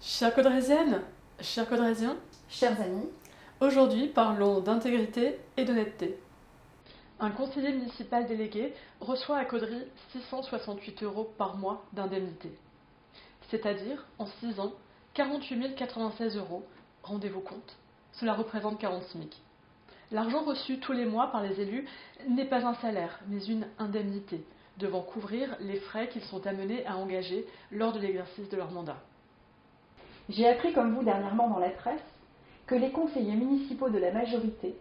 Chères Caudrésiennes, chers Caudrésiens, Chers amis, aujourd'hui parlons d'intégrité et d'honnêteté. Un conseiller municipal délégué reçoit à Caudry 668 € par mois d'indemnité. C'est-à-dire, en 6 ans, 48 096 €, rendez-vous compte, cela représente 40 SMIC. L'argent reçu tous les mois par les élus n'est pas un salaire, mais une indemnité, devant couvrir les frais qu'ils sont amenés à engager lors de l'exercice de leur mandat. j'ai appris comme vous dernièrement dans la presse que les conseillers municipaux de la majorité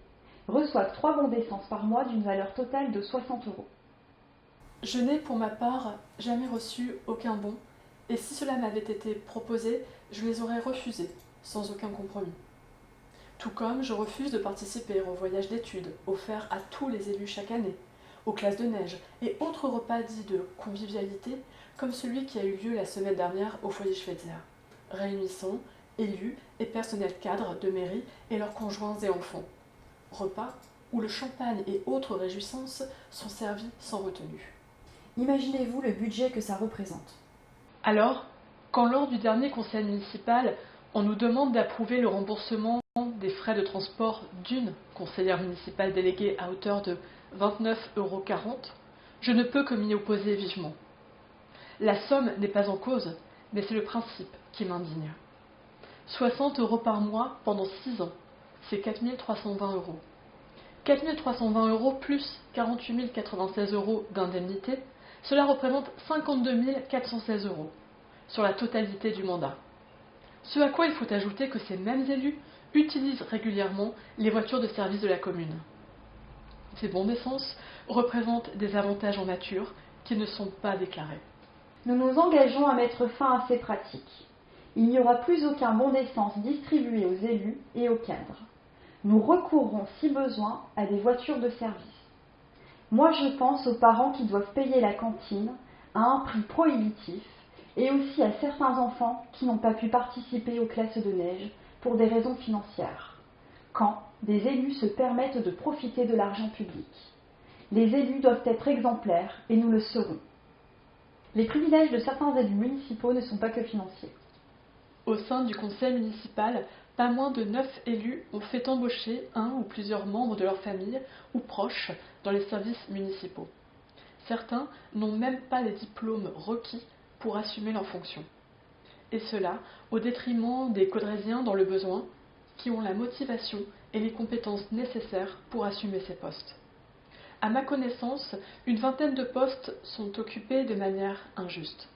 reçoivent 3 bons d'essence par mois d'une valeur totale de 60 €. Je n'ai pour ma part jamais reçu aucun bon, et si cela m'avait été proposé, je les aurais refusés, sans aucun compromis. Tout comme je refuse de participer au voyage d'études offert à tous les élus chaque année, aux classes de neige et autres repas dits de convivialité, comme celui qui a eu lieu la semaine dernière au foyer Schweitzer, réunissant élus et personnels cadres de mairie et leurs conjoints et enfants. Repas où le champagne et autres réjouissances sont servis sans retenue. Imaginez-vous le budget que ça représente. Alors, quand lors du dernier conseil municipal, on nous demande d'approuver le remboursement des frais de transport d'une conseillère municipale déléguée à hauteur de 29,40 €, je ne peux que m'y opposer vivement. La somme n'est pas en cause, mais c'est le principe qui m'indigne. 60 € par mois pendant 6 ans, c'est 4 320 €. 4 320 € plus 48 096 € d'indemnité, cela représente 52 416 € sur la totalité du mandat. Ce à quoi il faut ajouter que ces mêmes élus utilisent régulièrement les voitures de service de la commune. Ces bons d'essence représentent des avantages en nature qui ne sont pas déclarés. Nous nous engageons à mettre fin à ces pratiques. Il n'y aura plus aucun bon d'essence distribué aux élus et aux cadres. Nous recourrons, si besoin, à des voitures de service. Moi, je pense aux parents qui doivent payer la cantine à un prix prohibitif et aussi à certains enfants qui n'ont pas pu participer aux classes de neige pour des raisons financières, quand des élus se permettent de profiter de l'argent public. Les élus doivent être exemplaires et nous le serons. Les privilèges de certains élus municipaux ne sont pas que financiers. Au sein du conseil municipal, pas moins de 9 élus ont fait embaucher un ou plusieurs membres de leur famille ou proches dans les services municipaux. Certains n'ont même pas les diplômes requis pour assumer leurs fonctions. Et cela au détriment des Caudrésiens dans le besoin, qui ont la motivation et les compétences nécessaires pour assumer ces postes. À ma connaissance, une vingtaine de postes sont occupés de manière injuste.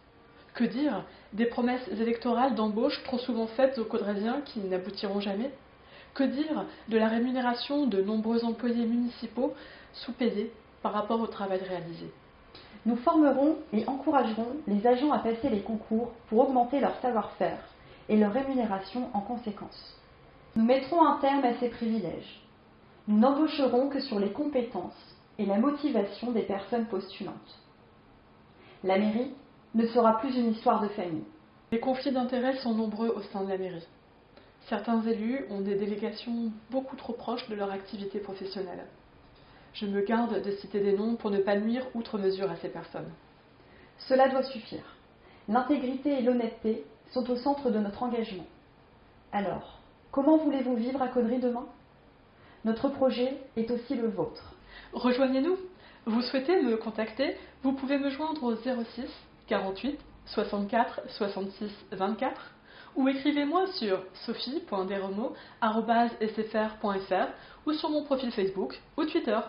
Que dire des promesses électorales d'embauche trop souvent faites aux Caudrésiens qui n'aboutiront jamais? Que dire de la rémunération de nombreux employés municipaux sous-payés par rapport au travail réalisé? Nous formerons et encouragerons les agents à passer les concours pour augmenter leur savoir-faire et leur rémunération en conséquence. Nous mettrons un terme à ces privilèges. Nous n'embaucherons que sur les compétences et la motivation des personnes postulantes. La mairie ne sera plus une histoire de famille. Les conflits d'intérêts sont nombreux au sein de la mairie. Certains élus ont des délégations beaucoup trop proches de leur activité professionnelle. Je me garde de citer des noms pour ne pas nuire outre mesure à ces personnes. Cela doit suffire. L'intégrité et l'honnêteté sont au centre de notre engagement. Alors, comment voulez-vous vivre à Caudry demain? Notre projet est aussi le vôtre. Rejoignez-nous. Vous souhaitez me contacter? Vous pouvez me joindre au 06 48 64 66 24 ou écrivez-moi sur sophie.desremo@sfr.fr ou sur mon profil Facebook ou Twitter.